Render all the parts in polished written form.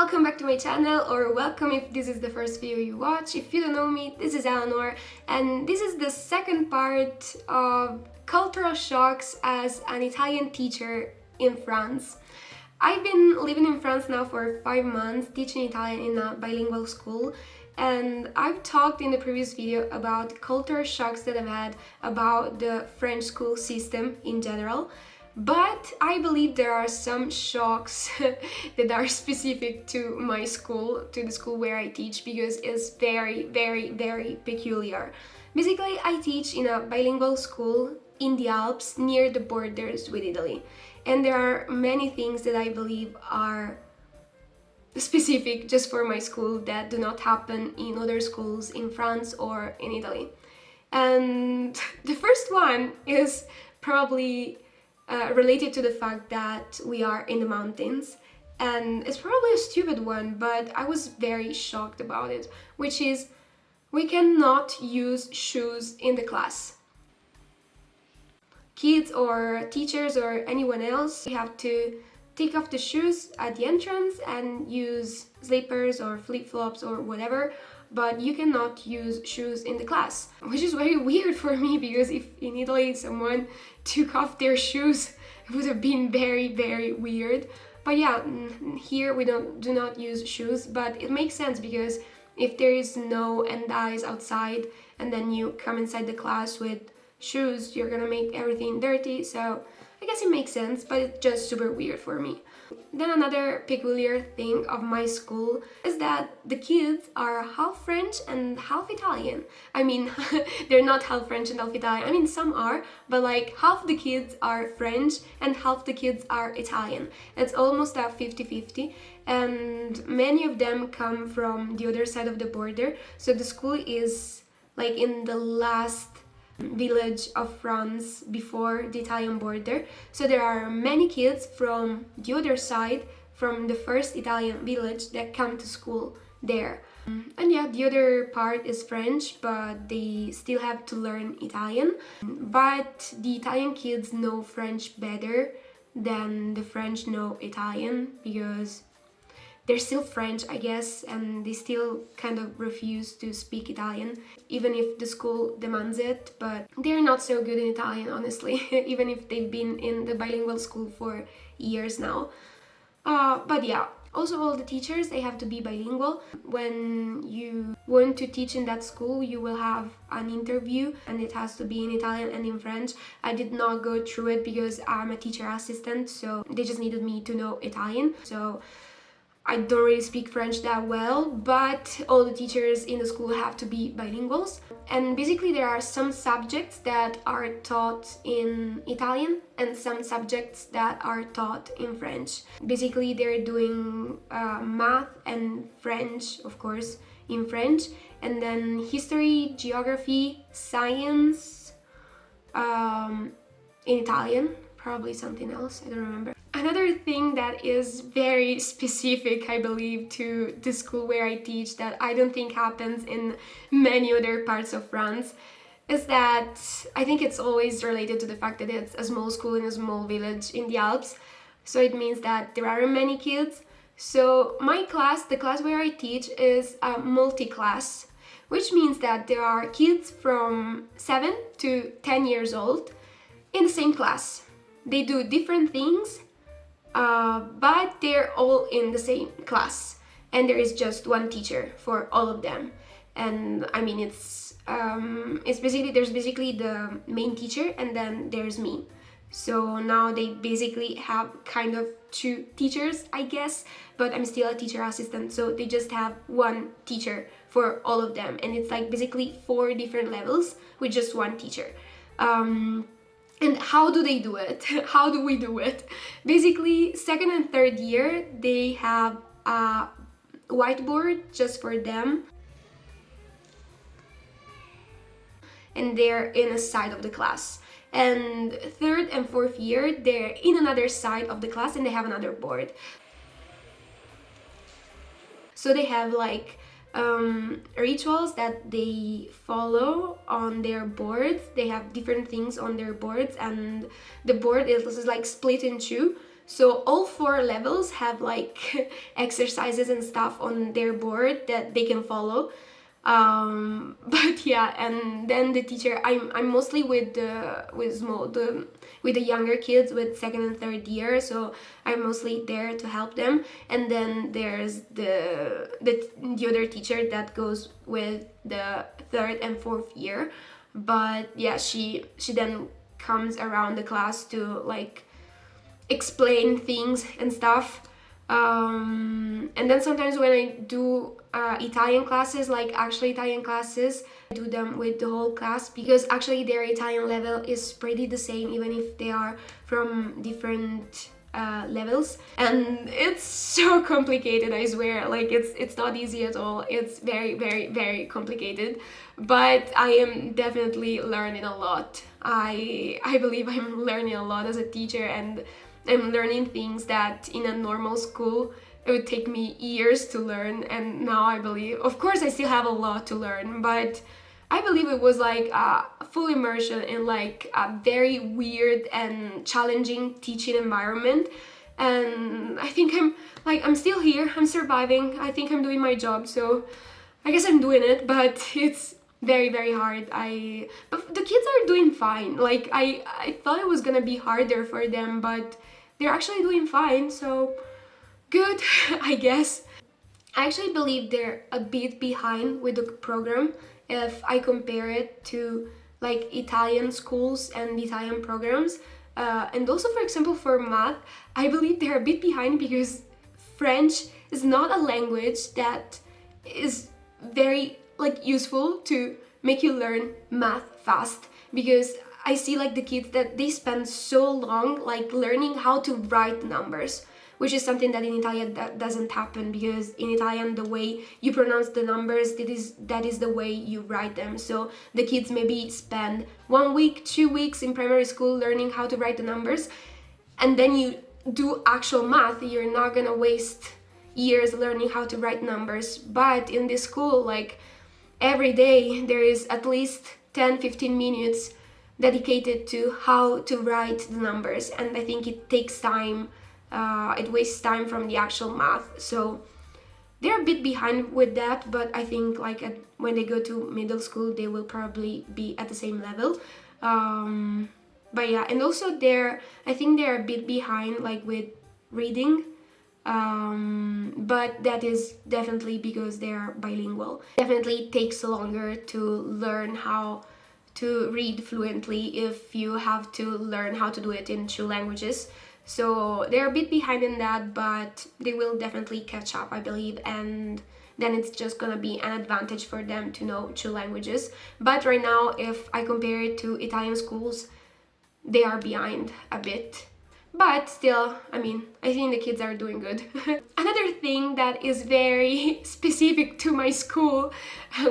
welcome back to my channel, or welcome if this is the first video you watch. If you don't know me, this is Eleanor, and this is the second part of cultural shocks as an Italian teacher in France. I've been living in France now for 5 months, teaching Italian in a bilingual school, and I've talked in the previous video about cultural shocks that I've had about the French school system in general. But I believe there are some shocks that are specific to my school, to the school where I teach, because it's very peculiar. Basically, I teach in a bilingual school in the Alps near the borders with Italy. And there are many things that I believe are specific just for my school that do not happen in other schools in France or in Italy. And the first one is probably related to the fact that we are in the mountains, and it's probably a stupid one, but I was very shocked about it, which is we cannot use shoes in the class. Kids or teachers or anyone else, you have to take off the shoes at the entrance and use slippers or flip-flops or whatever, but you cannot use shoes in the class, which is very weird for me, because if in Italy someone took off their shoes, it would have been very weird. But yeah, here we do not use shoes, but it makes sense because if there is snow and ice outside and then you come inside the class with shoes, you're gonna make everything dirty, so I guess it makes sense, but it's just super weird for me. Then another peculiar thing of my school is that the kids are half French and half Italian. I mean, they're not half French and half Italian. I mean, some are, but like half the kids are French and half the kids are Italian. It's almost a 50-50, and many of them come from the other side of the border. So the school is like in the last village of France before the Italian border, so there are many kids from the other side, from the first Italian village, that come to school there. And yeah, the other part is French, but they still have to learn Italian. But the Italian kids know French better than the French know Italian, because they're still French, I guess, and they still kind of refuse to speak Italian, even if the school demands it, but they're not so good in Italian, honestly, even if they've been in the bilingual school for years now. But yeah, also all the teachers, they have to be bilingual. When you want to teach in that school, you will have an interview, and it has to be in Italian and in French. I did not go through it because I'm a teacher assistant, so they just needed me to know Italian. So I don't really speak French that well, but all the teachers in the school have to be bilinguals. And basically there are some subjects that are taught in Italian and some subjects that are taught in French. Basically they're doing math and French, of course, in French, and then history, geography, science in Italian, probably something else, I don't remember. Another thing that is very specific, I believe, to the school where I teach, that I don't think happens in many other parts of France, is that I think it's always related to the fact that it's a small school in a small village in the Alps. So it means that there aren't many kids. So my class, the class where I teach, is a multi-class, which means that there are kids from 7 to 10 years old in the same class. They do different things, but they're all in the same class, and there is just one teacher for all of them. And I mean, it's basically, there's basically the main teacher, and then there's me. So now they basically have kind of 2 teachers, I guess, but I'm still a teacher assistant, so they just have one teacher for all of them, and it's like basically 4 different levels with just one teacher. And how do they do it? How do we do it? Basically, second and third year, they have a whiteboard just for them, and they're in a side of the class. And third and fourth year, they're in another side of the class and they have another board. So they have like rituals that they follow on their boards. They have different things on their boards, and the board is like split in 2. So all 4 levels have like exercises and stuff on their board that they can follow. But yeah, and then the teacher, I'm mostly with the younger kids with 2nd and 3rd year, so I'm mostly there to help them. And then there's the other teacher that goes with the 3rd and 4th year. But yeah, she then comes around the class to like explain things and stuff. And then sometimes when I do Italian classes, like actually Italian classes, I do them with the whole class, because actually their Italian level is pretty the same, even if they are from different levels. And it's so complicated, I swear. Like it's not easy at all. It's very, very, very complicated. But I am definitely learning a lot. I believe I'm learning a lot as a teacher, and I'm learning things that in a normal school it would take me years to learn. And now I believe, of course I still have a lot to learn, but I believe it was like a full immersion in like a very weird and challenging teaching environment. And I think I'm still here, I'm surviving, I think I'm doing my job, so I guess I'm doing it, but it's very, very hard. But the kids are doing fine. Like I thought it was gonna be harder for them, but they're actually doing fine, so good, I guess. I actually believe they're a bit behind with the program if I compare it to like Italian schools and Italian programs. And also, for example, for math, I believe they're a bit behind because French is not a language that is very like useful to make you learn math fast, because I see like the kids that they spend so long like learning how to write numbers, which is something that in Italian that doesn't happen, because in Italian the way you pronounce the numbers, that is the way you write them. So the kids maybe spend 1 week, 2 weeks in primary school learning how to write the numbers, and then you do actual math. You're not gonna waste years learning how to write numbers. But in this school, like every day there is at least 10-15 minutes dedicated to how to write the numbers, and I think it takes time. It wastes time from the actual math, so they're a bit behind with that. But I think like when they go to middle school, they will probably be at the same level. But yeah, and also I think they're a bit behind like with reading. But that is definitely because they're bilingual. Definitely takes longer to learn how to read fluently if you have to learn how to do it in 2 languages. So they're a bit behind in that, but they will definitely catch up, I believe, and then it's just gonna be an advantage for them to know 2 languages. But right now, if I compare it to Italian schools, they are behind a bit. But still, I mean, I think the kids are doing good. Another thing that is very specific to my school,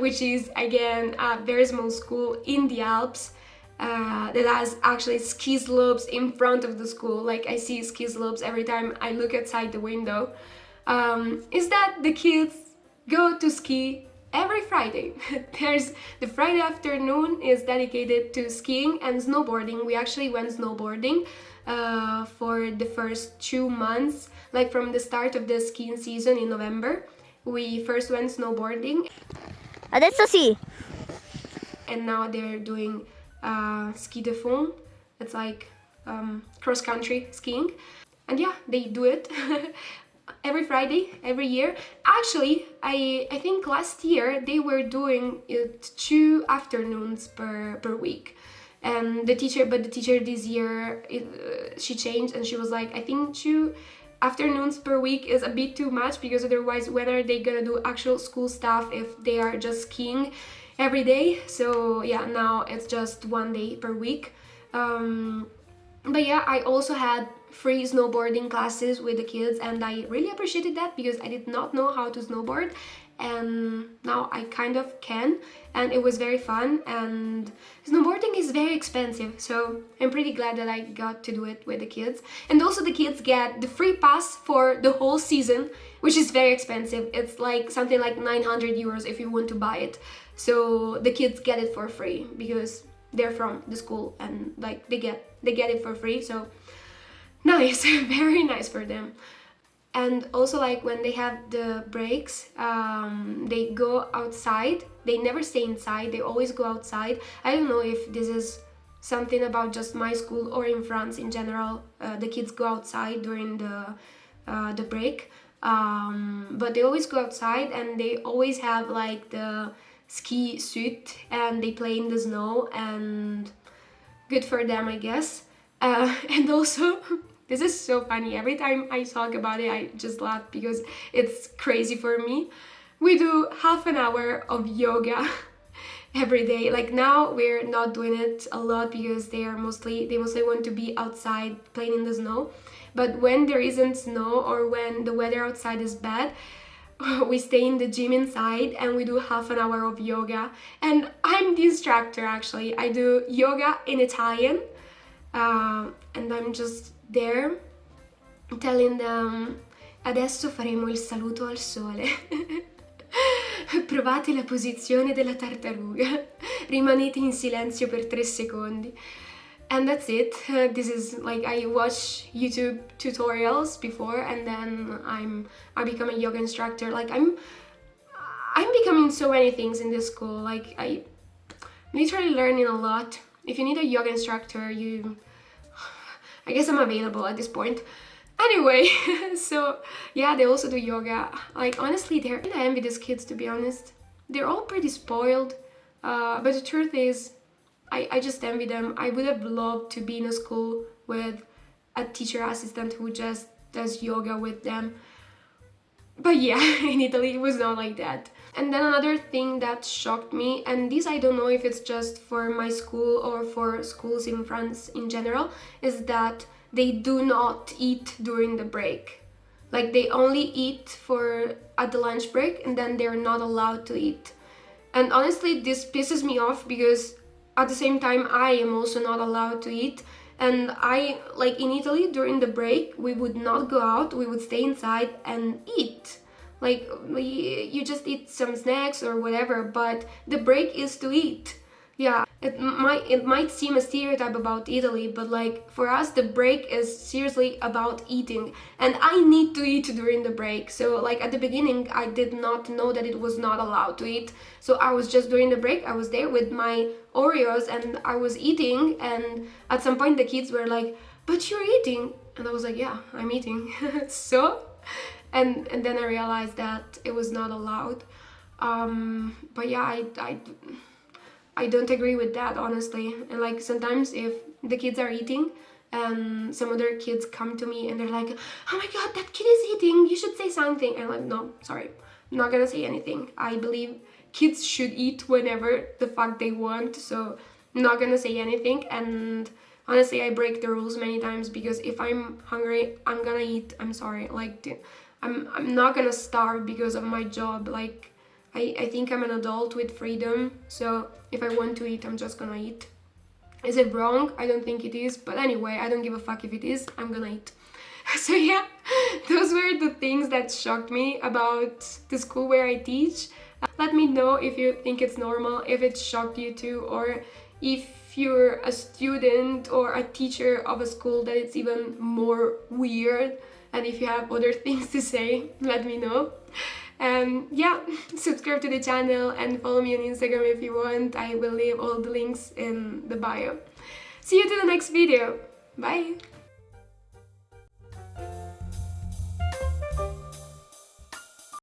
which is again a very small school in the Alps, that has actually ski slopes in front of the school. Like I see ski slopes every time I look outside the window. Is that the kids go to ski every Friday. There's the Friday afternoon is dedicated to skiing and snowboarding. We actually went snowboarding for the first 2 months, like from the start of the skiing season in November. We first went snowboarding. Adesso sì. And now they're doing ski de fond. It's like cross-country skiing. And yeah, they do it every Friday, every year. Actually, I think last year they were doing it 2 afternoons per week. And the teacher this year, she changed, and she was like, I think 2 afternoons per week is a bit too much, because otherwise when are they gonna do actual school stuff if they are just skiing every day? So yeah, now it's just 1 day per week. But yeah, I also had free snowboarding classes with the kids, and I really appreciated that because I did not know how to snowboard, and now I kind of can, and it was very fun. And snowboarding is very expensive, so I'm pretty glad that I got to do it with the kids. And also the kids get the free pass for the whole season, which is very expensive. It's like something like 900 euros if you want to buy it. So the kids get it for free because they're from the school, and like they get it for free. So nice, very nice for them. And also, like, when they have the breaks, they go outside. They never stay inside, they always go outside. I don't know if this is something about just my school or in France in general. The kids go outside during the break, but they always go outside, and they always have like the ski suit, and they play in the snow, and good for them, I guess. And also, this is so funny. Every time I talk about it, I just laugh because it's crazy for me. We do half an hour of yoga every day. Like, now we're not doing it a lot because they mostly want to be outside playing in the snow. But when there isn't snow, or when the weather outside is bad, we stay in the gym inside and we do half an hour of yoga. And I'm the instructor, actually. I do yoga in Italian, and I'm just there telling them, adesso faremo il saluto al sole. Provate la posizione della tartaruga. Rimanete in silenzio per 3 secondi. And that's it. This is like, I watch YouTube tutorials before, and then I become a yoga instructor. Like, I'm becoming so many things in this school. Like, I'm literally learning a lot. If you need a yoga instructor, I guess I'm available at this point. Anyway, so yeah, they also do yoga. Like, honestly, I envy these kids, to be honest. They're all pretty spoiled, but the truth is, I just envy them. I would have loved to be in a school with a teacher assistant who just does yoga with them. But yeah, in Italy it was not like that. And then another thing that shocked me, and this I don't know if it's just for my school or for schools in France in general, is that they do not eat during the break. Like, they only eat at the lunch break, and then they're not allowed to eat. And honestly, this pisses me off because at the same time I am also not allowed to eat. And like, in Italy during the break, we would not go out, we would stay inside and eat. Like, you just eat some snacks or whatever, but the break is to eat. Yeah, it might seem a stereotype about Italy, but like, for us the break is seriously about eating, and I need to eat during the break. So like, at the beginning I did not know that it was not allowed to eat, so I was just during the break, I was there with my Oreos and I was eating, and at some point the kids were like, but you're eating, and I was like, yeah, I'm eating. So and then I realized that it was not allowed. But yeah, I don't agree with that, honestly. And like, sometimes if the kids are eating and some other kids come to me and they're like, oh my god, that kid is eating, you should say something. And I'm like, no, sorry, I'm not gonna say anything. I believe kids should eat whenever the fuck they want, so I'm not gonna say anything. And honestly, I break the rules many times because if I'm hungry, I'm gonna eat. I'm sorry, like, I'm not gonna starve because of my job. Like, I think I'm an adult with freedom, so if I want to eat, I'm just gonna eat. Is it wrong? I don't think it is, but anyway, I don't give a fuck if it is, I'm gonna eat. So yeah, those were the things that shocked me about the school where I teach. Let me know if you think it's normal, if it shocked you too, or if you're a student or a teacher of a school that it's even more weird, and if you have other things to say, let me know. And yeah, subscribe to the channel and follow me on Instagram if you want. I will leave all the links in the bio. See you to the next video. Bye!